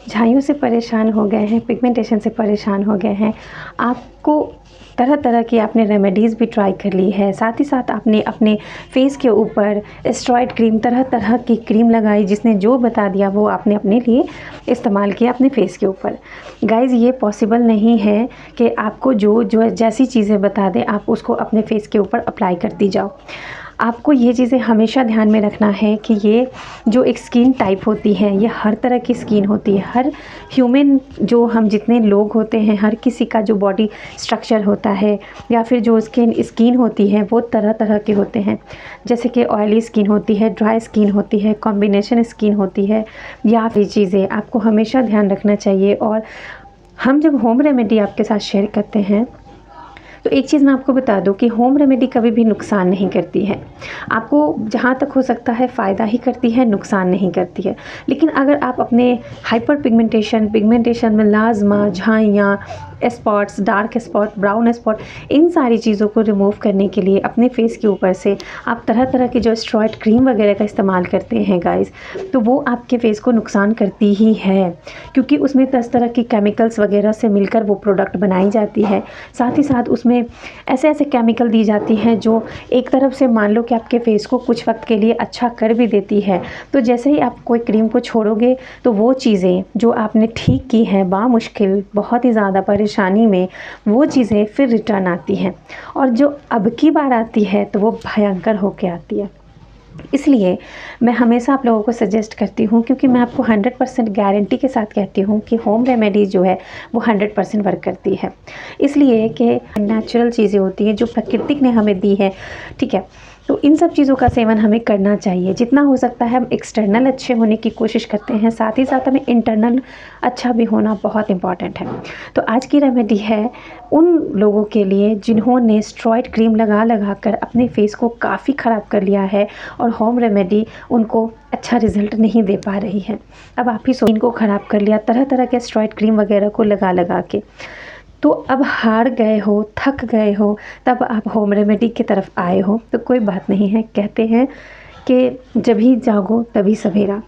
झाइयों से परेशान हो गए हैं, पिगमेंटेशन से परेशान हो गए हैं, आपको तरह तरह की आपने रेमेडीज़ भी ट्राई कर ली है, साथ ही साथ आपने अपने फेस के ऊपर स्टेरॉइड क्रीम, तरह तरह की क्रीम लगाई, जिसने जो बता दिया वो आपने अपने लिए इस्तेमाल किया अपने फेस के ऊपर। गाइज़, ये पॉसिबल नहीं है कि आपको जो जो जैसी चीज़ें बता दें आप उसको अपने फेस के ऊपर अप्लाई करती जाओ। आपको ये चीज़ें हमेशा ध्यान में रखना है कि ये जो एक स्किन टाइप होती है, ये हर तरह की स्किन होती है। हर ह्यूमन, जो हम जितने लोग होते हैं, हर किसी का जो बॉडी स्ट्रक्चर होता है या फिर जो स्किन होती है वो तरह तरह के होते हैं। जैसे कि ऑयली स्किन होती है, ड्राई स्किन होती है, कॉम्बिनेशन स्किन होती है, या फिर चीज़ें आपको हमेशा ध्यान रखना चाहिए। और हम जब होम रेमेडी आपके साथ शेयर करते हैं तो एक चीज़ मैं आपको बता दूं कि होम रेमेडी कभी भी नुकसान नहीं करती है। आपको जहाँ तक हो सकता है फ़ायदा ही करती है, नुकसान नहीं करती है। लेकिन अगर आप अपने हाइपर पिगमेंटेशन में लाज़मा, झाइयाँ, spots, dark spot, brown spot, इन सारी चीज़ों को रिमूव करने के लिए अपने फेस के ऊपर से आप तरह तरह की जो स्टेरॉइड क्रीम वगैरह का इस्तेमाल करते हैं गाइस, तो वो आपके फेस को नुकसान करती ही है, क्योंकि उसमें 10 तरह की केमिकल्स वगैरह से मिलकर वो प्रोडक्ट बनाई जाती है। साथ ही साथ उसमें ऐसे ऐसे केमिकल दी जाती हैं जो एक तरफ से मान लो कि आपके फेस को कुछ वक्त के लिए अच्छा कर भी देती है, तो जैसे ही आप कोई क्रीम को छोड़ोगे तो वो चीज़ें जो आपने ठीक की हैं बामुश्किल, बहुत ही ज़्यादा परेशानी में, वो चीज़ें फिर रिटर्न आती हैं, और जो अब की बार आती है तो वो भयंकर होके आती है। इसलिए मैं हमेशा आप लोगों को सजेस्ट करती हूँ, क्योंकि मैं आपको 100% गारंटी के साथ कहती हूँ कि होम रेमेडीज़ जो है वो 100% वर्क करती है। इसलिए कि नेचुरल चीज़ें होती हैं जो प्रकृति ने हमें दी है, ठीक है। तो इन सब चीज़ों का सेवन हमें करना चाहिए, जितना हो सकता है हम एक्सटर्नल अच्छे होने की कोशिश करते हैं, साथ ही साथ हमें इंटरनल अच्छा भी होना बहुत इम्पॉर्टेंट है। तो आज की रेमेडी है उन लोगों के लिए जिन्होंने स्टेरॉइड क्रीम लगा लगा कर अपने फेस को काफ़ी ख़राब कर लिया है और होम रेमेडी उनको अच्छा रिज़ल्ट नहीं दे पा रही है। अब आप ही इनको ख़राब कर लिया तरह तरह के स्टेरॉइड क्रीम वगैरह को लगा लगा के, तो अब हार गए हो, थक गए हो, तब आप होम रेमेडी की तरफ आए हो, तो कोई बात नहीं है। कहते हैं कि जब ही जागो तभी सवेरा।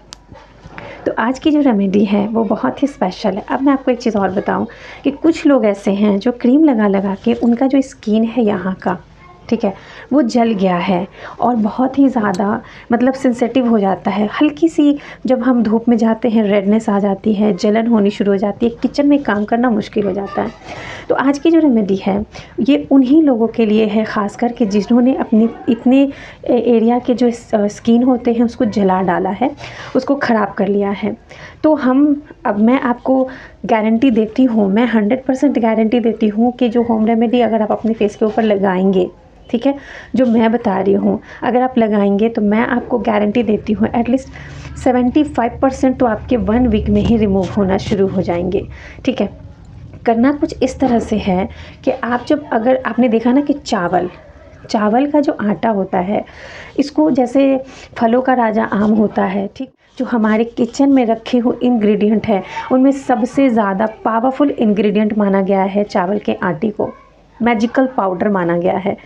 तो आज की जो रेमेडी है वो बहुत ही स्पेशल है। अब मैं आपको एक चीज़ और बताऊं कि कुछ लोग ऐसे हैं जो क्रीम लगा लगा के उनका जो स्किन है यहाँ का, ठीक है, वो जल गया है और बहुत ही ज़्यादा मतलब सेंसिटिव हो जाता है। हल्की सी जब हम धूप में जाते हैं रेडनेस आ जाती है, जलन होनी शुरू हो जाती है, किचन में काम करना मुश्किल हो जाता है। तो आज की जो रेमेडी है ये उन्हीं लोगों के लिए है, ख़ास करके जिन्होंने अपनी इतने एरिया के जो स्किन होते हैं उसको जला डाला है, उसको ख़राब कर लिया है। तो अब मैं आपको गारंटी देती हूँ, मैं 100% गारंटी देती हूँ कि जो होम रेमेडी अगर आप अपने फेस के ऊपर लगाएंगे, ठीक है, जो मैं बता रही हूँ अगर आप लगाएंगे तो मैं आपको गारंटी देती हूँ एटलीस्ट 75% तो आपके 1 वीक में ही रिमूव होना शुरू हो जाएंगे, ठीक है। करना कुछ इस तरह से है कि आप जब, अगर आपने देखा ना कि चावल का जो आटा होता है, इसको जैसे फलों का राजा आम होता है, ठीक, जो हमारे किचन में रखे हुए इंग्रेडिएंट है उनमें सबसे ज़्यादा पावरफुल इंग्रेडिएंट माना गया है चावल के आटे को, मैजिकल पाउडर माना गया है।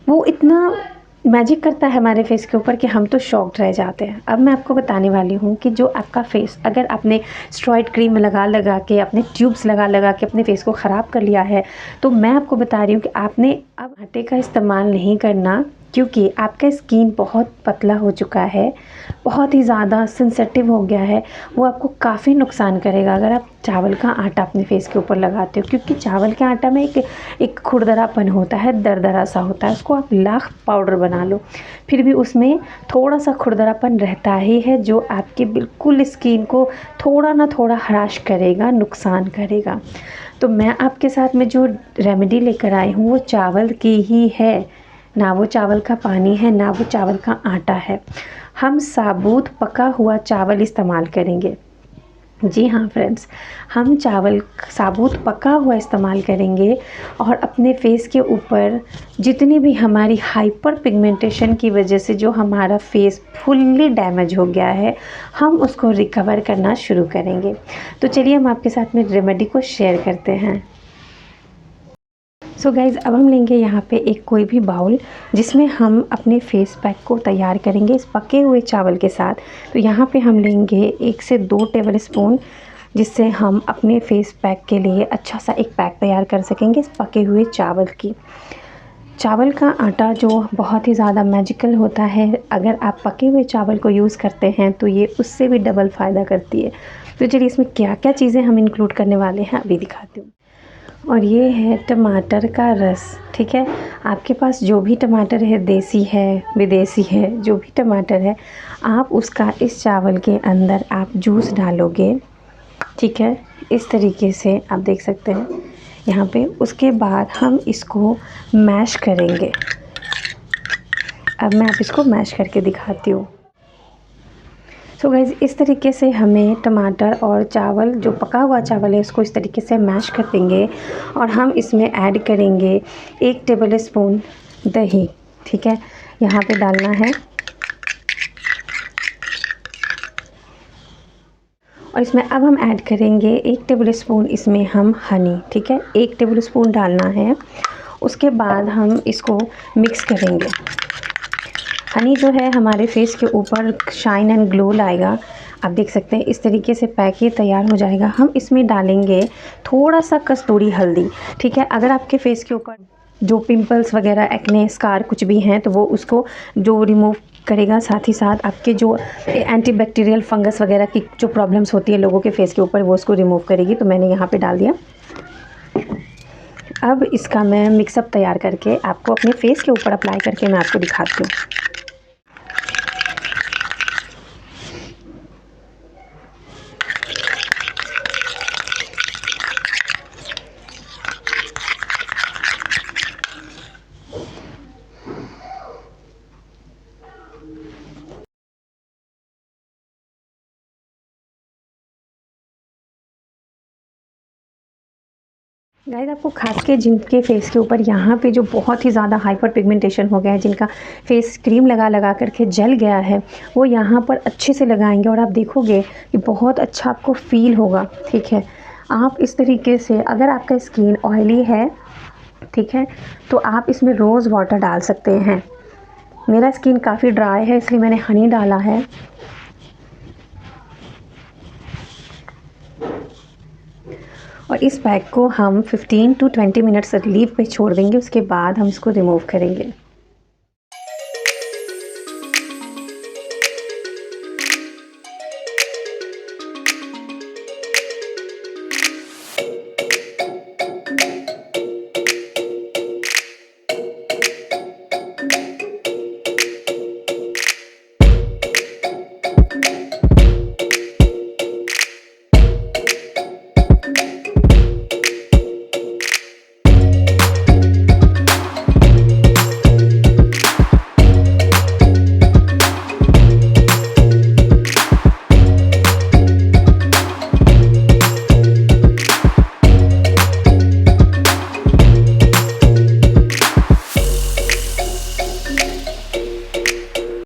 वो इतना मैजिक करता है हमारे फेस के ऊपर कि हम तो शॉक्ड रह जाते हैं। अब मैं आपको बताने वाली हूँ कि जो आपका फेस, अगर आपने स्टेरॉइड क्रीम लगा लगा के, अपने ट्यूब्स लगा लगा के अपने फेस को ख़राब कर लिया है, तो मैं आपको बता रही हूँ कि आपने अब आटे का इस्तेमाल नहीं करना, क्योंकि आपका स्किन बहुत पतला हो चुका है, बहुत ही ज़्यादा सेंसिटिव हो गया है। वो आपको काफ़ी नुकसान करेगा अगर आप चावल का आटा अपने फेस के ऊपर लगाते हो, क्योंकि चावल के आटा में एक खुरदरापन होता है, दरदरा सा होता है। उसको आप लाख पाउडर बना लो फिर भी उसमें थोड़ा सा खुरदरापन रहता ही है, जो आपके बिल्कुल स्किन को थोड़ा ना थोड़ा हराश करेगा, नुकसान करेगा। तो मैं आपके साथ में जो रेमेडी लेकर आई हूँ वो चावल की ही है, ना वो चावल का पानी है, ना वो चावल का आटा है। हम साबुत पका हुआ चावल इस्तेमाल करेंगे। जी हाँ फ्रेंड्स, हम चावल साबुत पका हुआ इस्तेमाल करेंगे और अपने फेस के ऊपर जितनी भी हमारी हाइपर पिगमेंटेशन की वजह से जो हमारा फेस फुल्ली डैमेज हो गया है, हम उसको रिकवर करना शुरू करेंगे। तो चलिए हम आपके साथ में रेमेडी को शेयर करते हैं। सो गाइज़, अब हम लेंगे यहाँ पे एक कोई भी बाउल जिसमें हम अपने फेस पैक को तैयार करेंगे इस पके हुए चावल के साथ। तो यहाँ पे हम लेंगे 1 से 2 टेबल स्पून, जिससे हम अपने फेस पैक के लिए अच्छा सा एक पैक तैयार कर सकेंगे पके हुए चावल की। चावल का आटा जो बहुत ही ज़्यादा मैजिकल होता है, अगर आप पके हुए चावल को यूज़ करते हैं तो ये उससे भी डबल फ़ायदा करती है। तो चलिए इसमें क्या क्या चीज़ें हम इंक्लूड करने वाले हैं अभी दिखाती हूँ। और ये है टमाटर का रस, ठीक है। आपके पास जो भी टमाटर है, देसी है, विदेशी है, जो भी टमाटर है, आप उसका इस चावल के अंदर आप जूस डालोगे, ठीक है। इस तरीके से आप देख सकते हैं यहाँ पे। उसके बाद हम इसको मैश करेंगे। अब मैं आप इसको मैश करके दिखाती हूँ। सो गाइज़, इस तरीके से हमें टमाटर और चावल, जो पका हुआ चावल है, इसको इस तरीके से मैश कर देंगे और हम इसमें ऐड करेंगे 1 टेबल स्पून दही, ठीक है। यहाँ पे डालना है और इसमें अब हम ऐड करेंगे 1 टेबल स्पून इसमें हम हनी, ठीक है। 1 टेबल स्पून डालना है। उसके बाद हम इसको मिक्स करेंगे। हनी जो है हमारे फेस के ऊपर शाइन एंड ग्लो लाएगा। आप देख सकते हैं इस तरीके से पैक ये तैयार हो जाएगा। हम इसमें डालेंगे थोड़ा सा कस्तूरी हल्दी, ठीक है। अगर आपके फेस के ऊपर जो पिंपल्स वगैरह, एक्ने, स्कार कुछ भी हैं तो वो उसको जो रिमूव करेगा। साथ ही साथ आपके जो एंटीबैक्टीरियल फंगस वगैरह की जो प्रॉब्लम्स होती है लोगों के फेस के ऊपर, वो उसको रिमूव करेगी। तो मैंने यहाँ पे डाल दिया। अब इसका मैं मिक्सअप तैयार करके आपको अपने फेस के ऊपर अप्लाई करके मैं आपको दिखाती हूँ। गाइस, आपको खास के जिनके फेस के ऊपर यहाँ पे जो बहुत ही ज़्यादा हाइपर पिगमेंटेशन हो गया है, जिनका फेस क्रीम लगा लगा करके जल गया है, वो यहाँ पर अच्छे से लगाएंगे और आप देखोगे कि बहुत अच्छा आपको फील होगा, ठीक है। आप इस तरीके से, अगर आपका स्किन ऑयली है, ठीक है, तो आप इसमें रोज़ वाटर डाल सकते हैं। मेरा स्किन काफ़ी ड्राई है इसलिए मैंने हनी डाला है। और इस पैक को हम 15 to 20 मिनट्स लीव पे छोड़ देंगे। उसके बाद हम इसको रिमूव करेंगे।